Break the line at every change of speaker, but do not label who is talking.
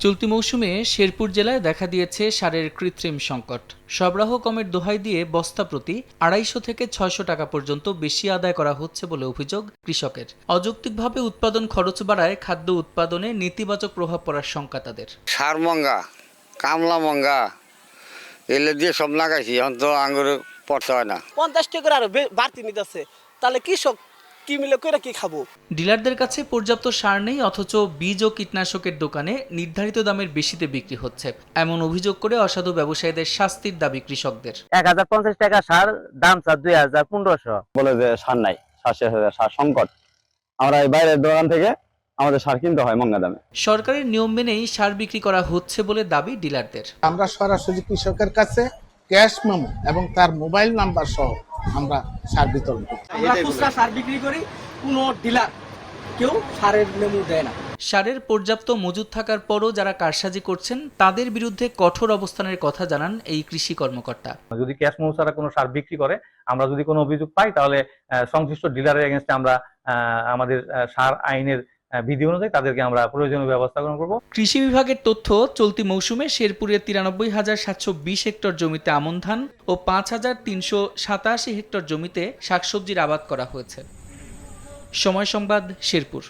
চলতি মৌসুমে শেরপুর জেলায় দেখা দিয়েছে সারের কৃত্রিম সংকট। সরবরাহ কমের দোহাই দিয়ে বস্তা প্রতি ২৫০ থেকে ৬০০ টাকা পর্যন্ত বেশি আদায় করা হচ্ছে বলে অভিযোগ কৃষকের। অযৌক্তিকভাবে উৎপাদন খরচ বাড়ায় খাদ্য উৎপাদনে নেতিবাচক প্রভাব পড়ার শঙ্কা তাদের।
সার মঙ্গা, কামলা মঙ্গা, এলে দিয়ে সব লাগাইছি, এখন তো আঙুরে পড়তে হয় না।
50 টাকা করে আরো বাড়তি নিতেছে, তাহলে কৃষক কি মিলে করে কি খাবো?
ডিলারদের কাছে পর্যাপ্ত সার নেই, অথচ বীজ ও কীটনাশকের দোকানে নির্ধারিত দামের বেশিতে বিক্রি হচ্ছে। এমন অভিযোগ করে অসাধু ব্যবসায়ীদের শাস্তির দাবি কৃষকদের।
1050 টাকা সার, দাম স্যার 2500।
বলে যে সার নাই, সার শেষ হয়ে যায়, সার সংকট। আমরা এই বাইরের দোকান থেকে আমাদের সার কিনতে হয় মঙ্গা দামে।
সরকারের নিয়ম মেনেই সার বিক্রি করা হচ্ছে বলে দাবি ডিলারদের।
আমরা সরাসরি কৃষকের কাছে ক্যাশ মেমো এবং তার মোবাইল নাম্বার সহ আমরা সার বিতরণ করি।
আমরা খুচরা সার বিক্রি করি, কোনো ডিলার কেউ সারের মেমো দেয় না।
সারের পর্যাপ্ত মজুদ থাকার পরও যারা কারসাজি করছেন তাদের বিরুদ্ধে কঠোর অবস্থানের কথা জানান এই কৃষি কর্মকর্তা।
যদি ক্যাশ মেমো ছাড়া কোনো সার বিক্রি করে, আমরা যদি কোনো অভিযোগ পাই, তাহলে সংশ্লিষ্ট ডিলারের এগেইনস্টে আমরা আমাদের সার আইনের বিধি অনুযায়ী তাদেরকে আমরা প্রয়োজনীয় ব্যবস্থা গ্রহণ করব।
কৃষি বিভাগের তথ্য, চলতি মৌসুমে শেরপুরে 93,720 হেক্টর জমিতে আমন ধান ও 5,387 হেক্টর জমিতে শাকসবজির আবাদ করা হয়েছে। সময় সংবাদ, শেরপুর।